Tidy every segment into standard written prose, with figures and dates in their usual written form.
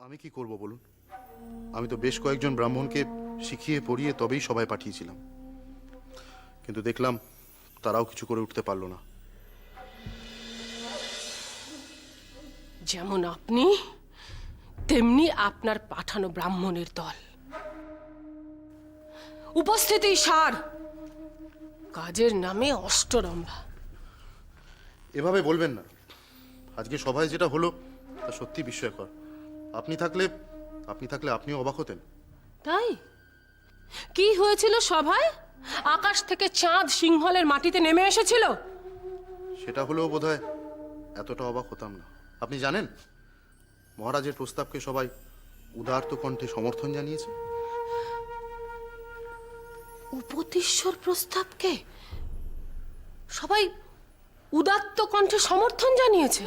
আমি কি করব বলুন? আমি তো বেশ কয়েকজন ব্রাহ্মণকে শিখিয়ে পড়িয়ে তবেই সবাই পাঠিয়েছিলাম, কিন্তু দেখলাম তারাও কিছু করে উঠতে পারলো না। যেমন আপনি তেমনি আপনার পাঠানো ব্রাহ্মণের দল। উপস্থিতি সার, কাজের নামে অষ্টরম্ভা। এভাবে বলবেন না। আজকে সভায় যেটা হলো তা সত্যি বিস্ময়কর। আপনি থাকলে আপনিও অবাক হতেন। তাই কি হয়েছিল সভায়? আকাশ থেকে চাঁদ সিংহলের মাটিতে নেমে এসেছিল? সেটা হলেও বোধহয় এতটা অবাক হতাম না। আপনি জানেন, মহারাজের প্রস্তাবকে সবাই উদারত কণ্ঠে সমর্থন জানিয়েছে। উপতিশ্বর প্রস্তাবকে সবাই উদাত্ত কণ্ঠে সমর্থন জানিয়েছে।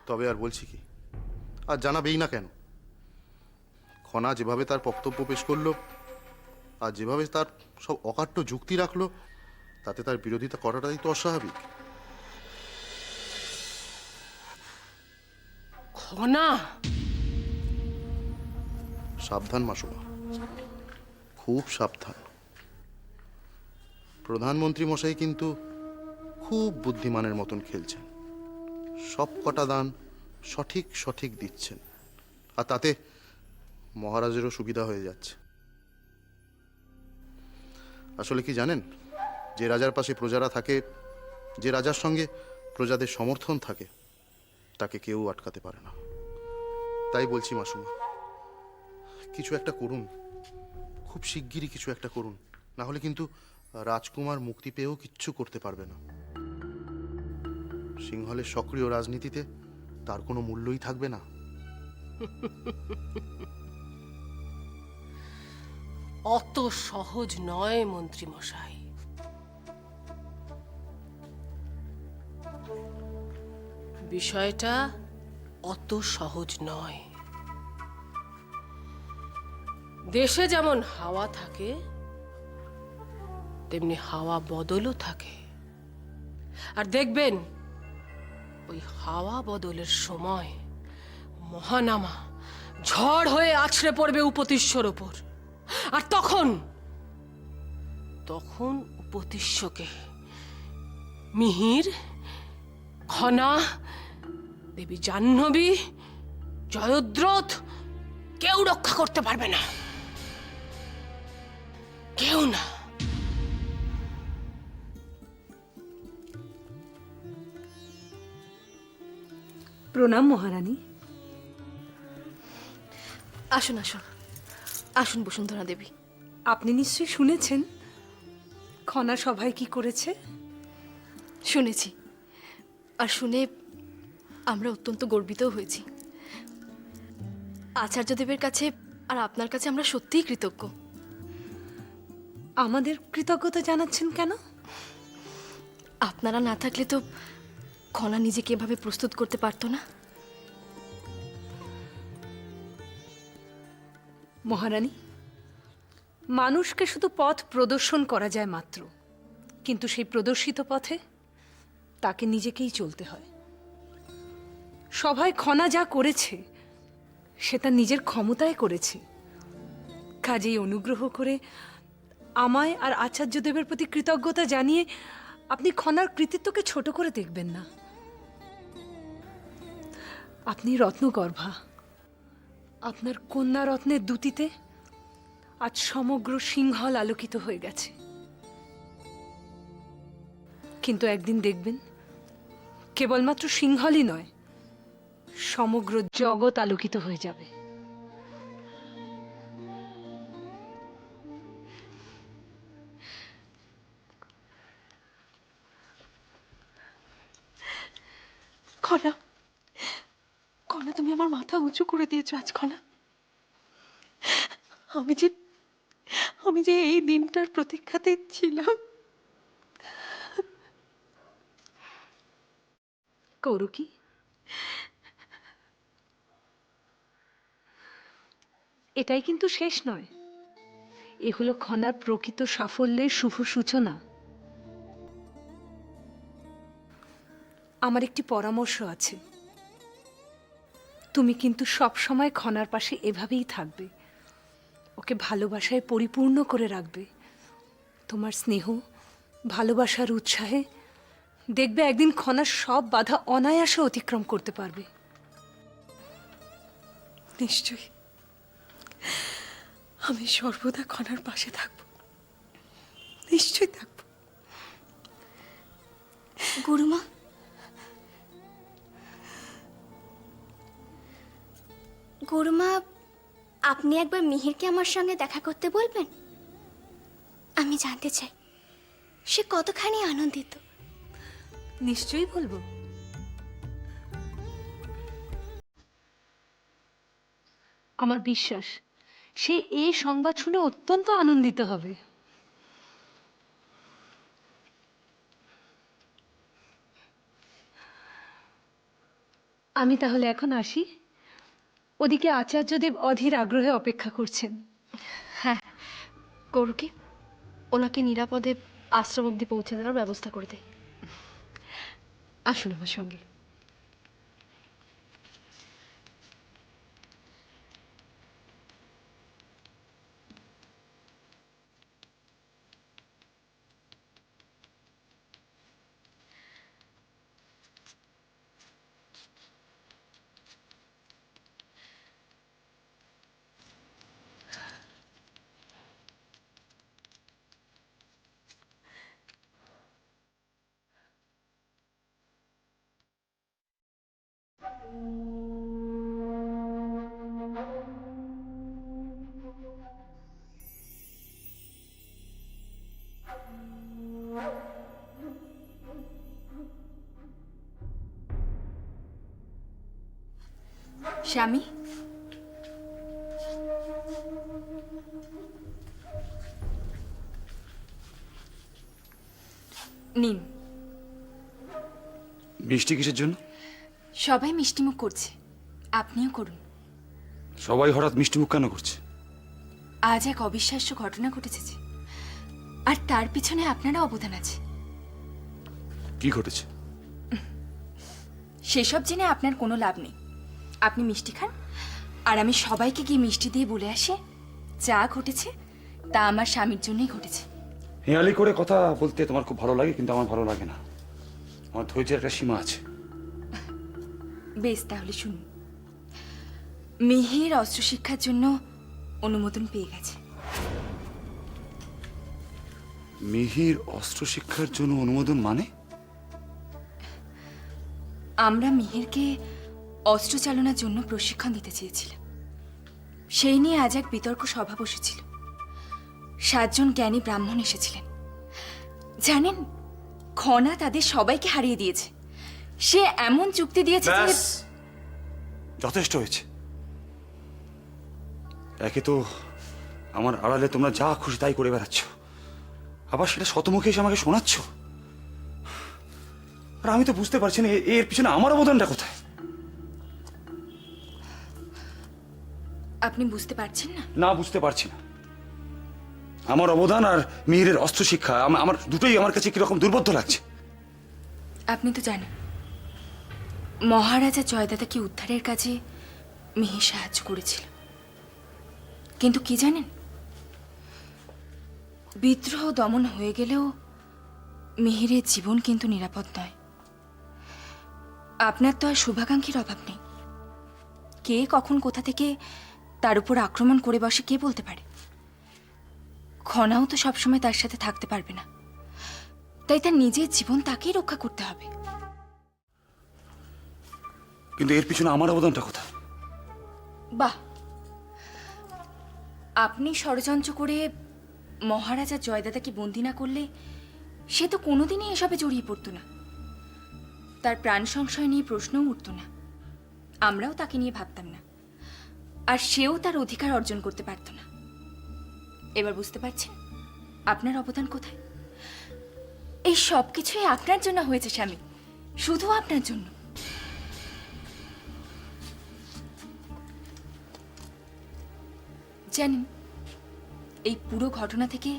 তবে আর বলছি কি, আর জানাবেই না কেন? খনা যেভাবে তার বক্তব্য পেশ করলো আর যেভাবে তার সব অকাট্য যুক্তি রাখলো, তাতে তার বিরোধিতা করাটাই তো অস্বাভাবিক। খনা, সাবধান মাসুমা, খুব সাবধান। প্রধানমন্ত্রী মশাই কিন্তু খুব বুদ্ধিমানের মতন খেলছেন। সব কটা দান সঠিক সঠিক দিচ্ছেন, আর তাতে মহারাজেরও সুবিধা হয়ে যাচ্ছে। আসলে কি জানেন, যে রাজার পাশে প্রজারা থাকে, যে রাজার সঙ্গে প্রজাদের সমর্থন থাকে, তাকে কেউ আটকাতে পারে না। তাই বলছি মাসুমা, কিছু একটা করুন, খুব শিগগিরই কিছু একটা করুন, না হলে কিন্তু রাজকুমার মুক্তি পেয়েও কিচ্ছু করতে পারবে না। সিংহলের সক্রিয় রাজনীতিতে তার কোনো মূল্যই থাকবে না। অত সহজ নয় মন্ত্রী মশাই। বিষয়টা অত সহজ নয়। দেশে যেমন হাওয়া থাকে, তেমনি হাওয়া বদলও থাকে। আর দেখবেন, ওই হাওয়া বদলের সময় মহানামা ঝড় হয়ে আছড়ে পড়বে উপতিশ্বর ওপর। আর তখন উপতিশ্বকে মিহির, খনা, দেবী জাহ্নবী, জয়দ্রথ কেউ রক্ষা করতে পারবে না, কেউ না। প্রণাম মহারানী। আসুন আসুন আসুন বসুন্ধরা দেবী। আপনি নিশ্চয়ই শুনেছেন খনা সভায় কি করেছে? শুনেছি, আর শুনে আমরা অত্যন্ত গর্বিত হয়েছি। আচার্যদেবের কাছে আর আপনার কাছে আমরা সত্যিই কৃতজ্ঞ। আমাদের কৃতজ্ঞতা জানাচ্ছেন কেন? আপনারা না থাকলে তো খনা নিজেকে এভাবে প্রস্তুত করতে পারতো না। মহারানী, মানুষকে শুধু পথ প্রদর্শন করা যায় মাত্র, কিন্তু সেই প্রদর্শিত পথে তাকে নিজেকেই চলতে হয়। সভায় খনা যা করেছে সে তার নিজের ক্ষমতায় করেছে। কাজেই অনুগ্রহ করে আমায় আর আচার্যদেবের প্রতি কৃতজ্ঞতা জানিয়ে আপনি খনার কৃতিত্বকে ছোট করে দেখবেন না। আপনি রত্নগর্ভা। আপনার কন্যা রত্নের দ্যুতিতে আজ সমগ্র সিংহল আলোকিত হয়ে গেছে। কিন্তু একদিন দেখবেন, কেবলমাত্র সিংহলই নয়, সমগ্র জগৎ আলোকিত হয়ে যাবে। খনা, খনা, তুমি আমার মাথা উঁচু করে দিয়েছো আজ। খনা, আমি যে এই দিনটার প্রতীক্ষাতে ছিলাম। কৌরকি, এটাই কিন্তু শেষ নয়। এ হলো খনার প্রকৃত সাফল্যের শুভ সূচনা। আমার একটি পরামর্শ আছে। তুমি কিন্তু সব সময় খনার পাশে এভাবেই থাকবে, ওকে ভালোবাসায় পরিপূর্ণ করে রাখবে। তোমার স্নেহ, ভালোবাসার উৎসাহে দেখবে একদিন খনার সব বাধা অনায়াসে অতিক্রম করতে পারবে। নিশ্চয়ই, আমি সর্বদা খনার পাশে থাকবো, নিশ্চয়ই থাকবো। গুরুমা, গুরুমা, আপনি একবার মিহিরকে আমার সঙ্গে দেখা করতে বলবেন? আমি জানতে চাই সে কতখানি আনন্দিত। নিশ্চয়ই বলবো। আমার বিশ্বাস সে এই সংবাদ শুনে অত্যন্ত আনন্দিত হবে। আমি তাহলে এখন আসি। ওদিকে আচার্যদেব অধীর আগ্রহে অপেক্ষা করছেন। হ্যাঁ, গরুকে ওনাকে নিরাপদে আশ্রম অব্দি পৌঁছে দেওয়ার ব্যবস্থা করে দে। আসুন আমার সঙ্গে। স্বামী, নিন। মিষ্টি কিসের জন্য? সবাই মিষ্টিমুখ করছে, আপনিও করুন। সবাই হঠাৎ মিষ্টিমুখ কেন করছে? আজ এক অবিশ্বাস্য ঘটনা ঘটেছে যে, আর তার পিছনে আপনারও অবদান আছে। কি ঘটেছে? সেসব জেনে আপনার কোনো লাভ নেই। আপনি মিষ্টি খান, আর আমি সবাইকে গিয়ে মিষ্টি দিয়ে বলে আসি যা ঘটেছে তা আমার স্বামীর জন্যই ঘটেছে। হেয়ালি করে কথা বলতে তোমার খুব ভালো লাগে, কিন্তু আমার ভালো লাগে না। আমার ধৈর্যের একটা সীমা আছে। বেশ, তাহলে শুনুন। মিহির অস্ত্র শিক্ষার জন্য অনুমোদন পেয়ে গেছে। মিহির অস্ত্র শিক্ষার জন্য অনুমোদন মানে? আমরা মিহিরকে অস্ত্র চালনার জন্য প্রশিক্ষণ দিতে চেয়েছিলাম। সেই নিয়ে আজ এক বিতর্ক সভা বসেছিল। 7 জন জ্ঞানী ব্রাহ্মণ এসেছিলেন। জানেন, খনা তাদের সবাইকে হারিয়ে দিয়েছে। সে এমন যুক্তি দিয়েছে যে ব্যাস, যথেষ্ট হয়েছে। একে তো আমার আড়ালে তোমরা যা খুশি তাই করে বেড়াচ্ছ, আবার সেটা শতমুখে এসে আমাকে শোনাচ্ছ। আর আমি তো বুঝতে পারছি না এর পিছনে আমার অবদানটা কোথায়। আপনি বুঝতে পারছেন না? না, বুঝতে পারছি না। আমার অবদান আর মিহিরের অস্ত্র শিক্ষা আমার দুটোই আমার কাছে কিরকম দুর্বোধ্য লাগছে। আপনি তো জানেন, মহারাজা জয়দাদাকে উদ্ধারের কাজে মিহির সাহায্য করেছিল। কিন্তু কি জানেন, বিদ্রোহ দমন হয়ে গেলেও মিহিরের জীবন কিন্তু নিরাপদ নয়। আপনার তো আর শুভাকাঙ্ক্ষীর অভাব নেই। কে কখন কোথা থেকে তার উপর আক্রমণ করে বসে কে বলতে পারে। খনাও তো সবসময় তার সাথে থাকতে পারবে না, তাই তার নিজের জীবন তাকেই রক্ষা করতে হবে। কিন্তু এর পিছনে আমার অবদানটা কোথায়? বাহ, আপনি ষড়যন্ত্র করে মহারাজা জয়দাদাকে বন্দি না করলে সে তো কোনোদিনই এসবে জড়িয়ে পড়তো না। তার প্রাণ সংশয় নিয়ে প্রশ্নও উঠত না। আমরাও তাকে নিয়ে ভাবতাম না, আর সেও তার অধিকার অর্জন করতে পারত না। এবার বুঝতে পারছেন আপনার অবদান কোথায়? এই সব কিছুই আপনার জন্য হয়েছে স্বামী, শুধু আপনার জন্য। জানেন, এই পুরো ঘটনা থেকে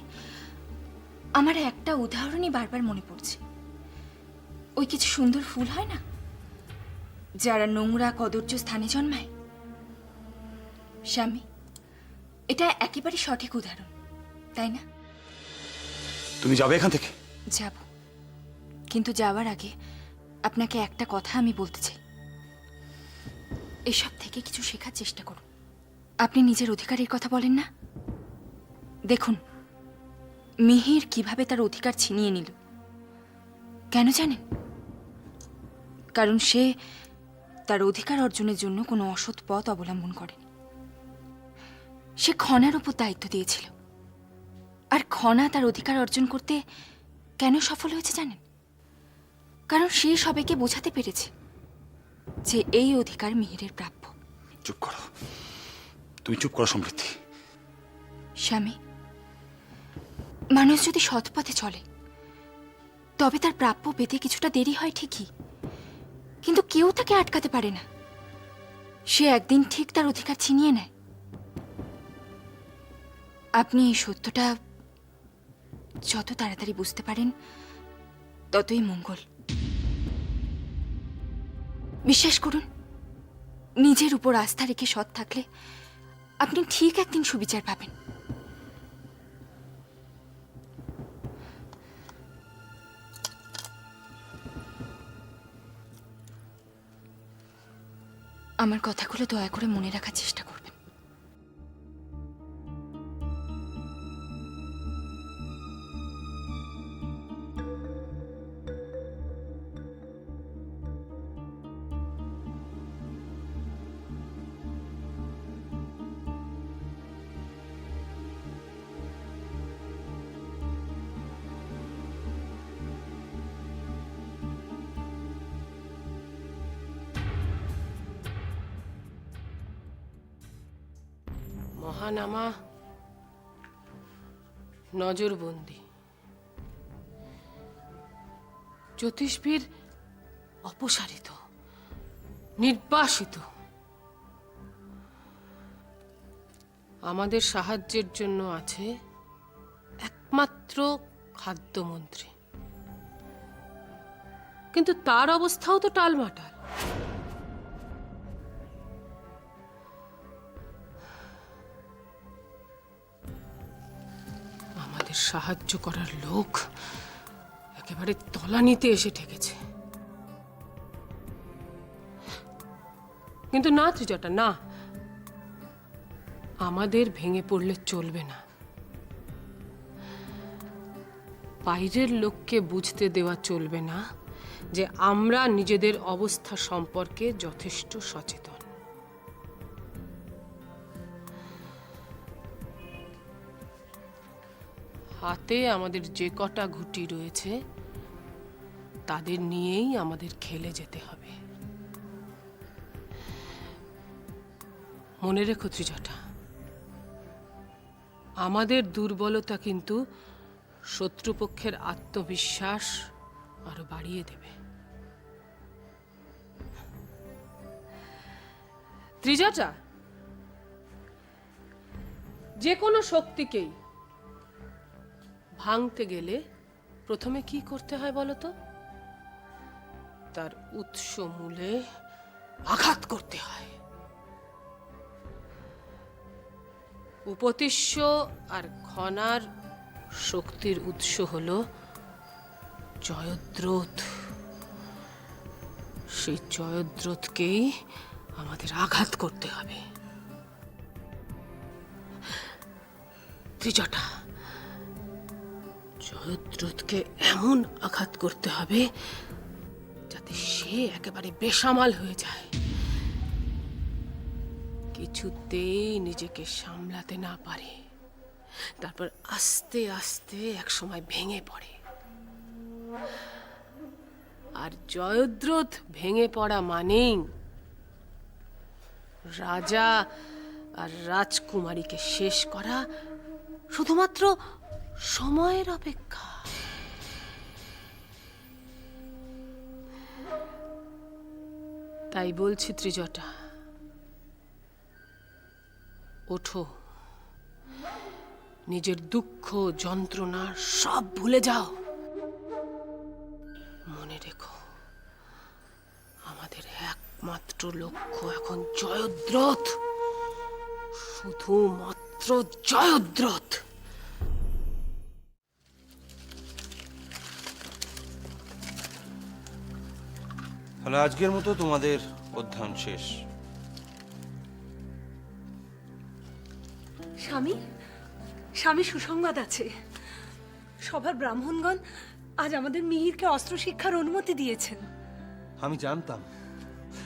আমার একটা উদাহরণই বারবার মনে পড়ছে। ওই কিছু সুন্দর ফুল হয় না, যারা নোংরা কদর্য স্থানে জন্মায়? স্বামী, এটা একেবারে সঠিক উদাহরণ, তাই না? তুমি যাবে এখান থেকে? যাব, কিন্তু যাওয়ার আগে আপনাকে একটা কথা আমি বলতে চাই। এসব থেকে কিছু শেখার চেষ্টা করুন। আপনি নিজের অধিকারের কথা বলেন না? দেখুন, মিহির কিভাবে তার অধিকার ছিনিয়ে নিল। কেন জানেন? কারণ সে তার অধিকার অর্জনের জন্য কোনো অসৎ পথ অবলম্বন করেনি। সে খনার উপর দায়িত্ব দিয়েছিল, আর খনা তার অধিকার অর্জন করতে কেন সফল হয়েছে জানেন? কারণ সে সবাইকে বোঝাতে পেরেছে যে এই অধিকার মিহিরের প্রাপ্য। চুপ করো, তুমি চুপ করো সমৃদ্ধি। স্বামী, মানুষ যদি সৎ পথে চলে তবে তার প্রাপ্য পেতে কিছুটা দেরি হয় ঠিকই, কিন্তু কেউ তাকে আটকাতে পারে না। সে একদিন ঠিক তার অধিকার ছিনিয়ে নেয়। আপনি এই সত্যটা যত তাড়াতাড়ি বুঝতে পারেন ততই মঙ্গল। বিশ্বাস করুন, নিজের উপর আস্থা রেখে সৎ থাকলে আপনি ঠিক একদিন সুবিচার পাবেন। আমার কথাগুলো দয়া করে মনে রাখার চেষ্টা করবেন। মহানামা নজরবন্দি। জ্যোতিষবীর অপসারিত, নির্বাসিত। আমাদের সাহায্যের জন্য আছে একমাত্র খাদ্যমন্ত্রী, কিন্তু তার অবস্থাও তো টালমাটাল। আমাদের সাহায্য করার লোক একেবারে তলানিতে এসে ঠেকেছে। কিন্তু না ত্রিজটা, না, আমাদের ভেঙে পড়লে চলবে না। বাইরের লোককে বুঝতে দেওয়া চলবে না যে আমরা নিজেদের অবস্থা সম্পর্কে যথেষ্ট সচেতন। হাতে আমাদের যে কটা ঘুঁটি রয়েছে তাদের নিয়েই আমাদের খেলে যেতে হবে। মনে রেখো ত্রিজটা, আমাদের দুর্বলতা কিন্তু শত্রুপক্ষের আত্মবিশ্বাস আরো বাড়িয়ে দেবে। ত্রিজটা, যে কোনো শক্তিকেই ভাঙতে গেলে প্রথমে কি করতে হয় বলতো? তার উৎস মূলে আঘাত করতে হয়। উপতিষ্য আর খনার শক্তির উৎস হলো জয়দ্রথ। সেই জয়দ্রথকেই আমাদের আঘাত করতে হবে। ত্রিজটা, জয়দ্রথকে এমন আঘাত করতে হবে যাতে সে একেবারে বেসামাল হয়ে যায়, কিছুতেই নিজেকে সামলাতে না পারে, তারপর আস্তে আস্তে একসময় ভেঙে পড়ে। আর জয়দ্রথ ভেঙে পড়া মানেই রাজা আর রাজকুমারীকে শেষ করা শুধুমাত্র সময়ের অপেক্ষা। তাই বলছি ত্রিজটা, ওঠো, নিজের দুঃখ যন্ত্রণা সব ভুলে যাও। মনে রেখো, আমাদের এক একমাত্র লক্ষ্য এখন জয়দ্রথ, শুধুমাত্র জয়দ্রথ। তাহলে আজকের মতো তোমাদের অধ্যয়ন শেষ। স্বামী, স্বামী, সুসংবাদ আছে। সভার ব্রাহ্মণগণ আজ আমাদের মিহিরকে অস্ত্র শিক্ষার অনুমতি দিয়েছেন।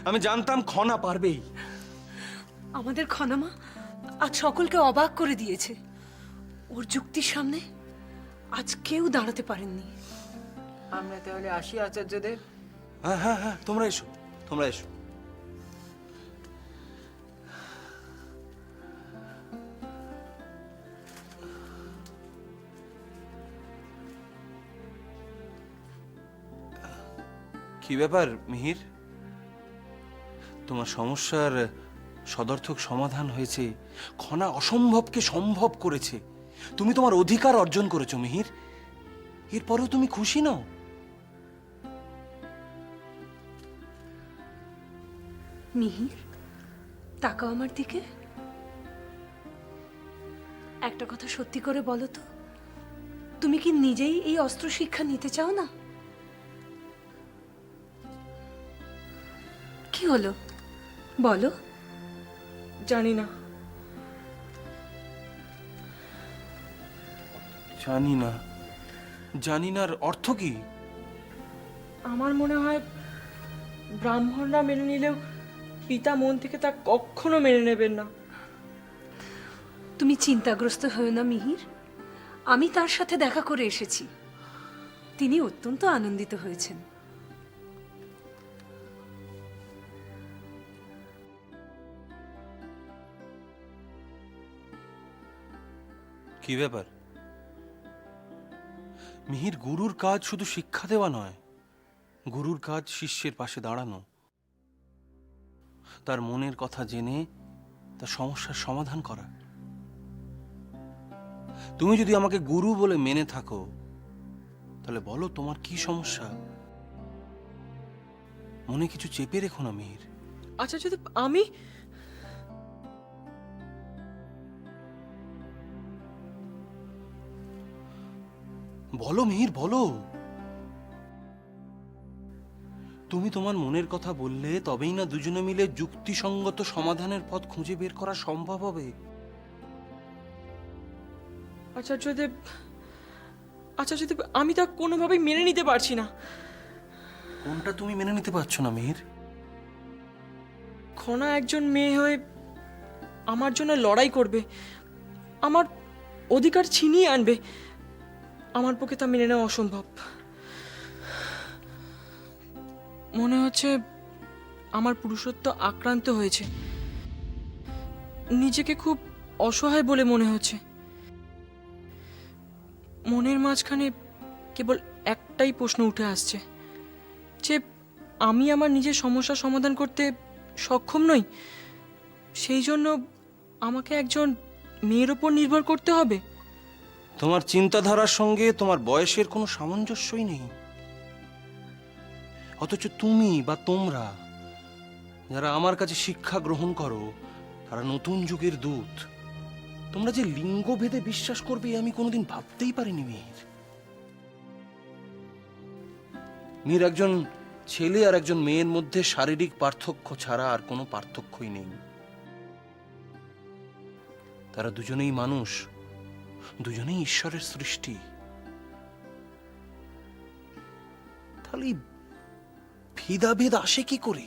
আমি জানতাম খনা পারবেই। আমাদের খনামা আজ সকলকে অবাক করে দিয়েছে। ওর যুক্তির সামনে আজ কেউ দাঁড়াতে পারেননি। আমরা তাহলে আসি আচার্যদেব। হ্যাঁ হ্যাঁ হ্যাঁ, তোমরা এসো, তোমরা এসো। কি ব্যাপার মিহির, তোমার সমস্যার সদর্থক সমাধান হয়েছে। খনা অসম্ভবকে সম্ভব করেছে। তুমি তোমার অধিকার অর্জন করেছো মিহির। এরপরেও তুমি খুশি নও? মিহির, তাকাও আমার দিকে। একটা কথা সত্যি করে বলো তো, তুমি কি নিজেই এই অস্ত্র শিক্ষা নিতে চাও না? কি হলো বলো। জানি না। জানি নার অর্থ কি? আমার মনে হয় ব্রাহ্মণরা মেনে নিলেও পিতা মন থেকে তা কখনো মেনে নেবেন না। তুমি চিন্তাগ্রস্ত হও না মিহির, আমি তার সাথে দেখা করে এসেছি। তিনি অত্যন্ত আনন্দিত হয়েছেন। কি ব্যাপার মিহির? গুরুর কাজ শুধু শিক্ষা দেওয়া নয়, গুরুর কাজ শিষ্যের পাশে দাঁড়ানো, তার মনের কথা জেনে তার সমস্যার সমাধান করা। তুমি যদি আমাকে গুরু বলে মেনে থাকো, তাহলে বলো তোমার কি সমস্যা। মনে কিছু চেপে রেখো না মিহির। আচার্যদেব, আমি বলো মিহির, বলো। তুমি তোমার মনের কথা বললে তবেই না দুজনে মিলে যুক্তিসঙ্গত সমাধানের পথ খুঁজে বের করা সম্ভব হবে। আচার্যদেব, আমি তা কোনোভাবেই মেনে নিতে পারছি না। কোনটা তুমি মেনে নিতে পারছো না মিহির? খনা একজন মেয়ে হয়ে আমার জন্য লড়াই করবে, আমার অধিকার ছিনিয়ে আনবে। আমার পক্ষে তা মেনে নেওয়া অসম্ভব। মনে হচ্ছে আমার পুরুষত্ব আক্রান্ত হয়েছে। নিজেকে খুব অসহায় বলে মনে হচ্ছে। মনের মাঝখানে কেবল একটাই প্রশ্ন উঠে আসছে যে আমি আমার নিজের সমস্যা সমাধান করতে সক্ষম নই, সেই জন্য আমাকে একজন মেয়ের ওপর নির্ভর করতে হবে। তোমার চিন্তাধারার সঙ্গে তোমার বয়সের কোনো সামঞ্জস্যই নেই। অথচ তুমি বা তোমরা যারা আমার কাছে শিক্ষা গ্রহণ করো, তারা নতুন যুগের দূত। তোমরা যে লিঙ্গভেদে বিশ্বাস করবে আমি কোনোদিন ভাবতেই পারিনি মিহির। মিহির, একজন ছেলে আর একজন মেয়ের মধ্যে শারীরিক পার্থক্য ছাড়া আর কোনো পার্থক্যই নেই। তারা দুজনেই মানুষ, দুজনেই ঈশ্বরের সৃষ্টি। তাহলে ভেদাভেদ আসে কি করে?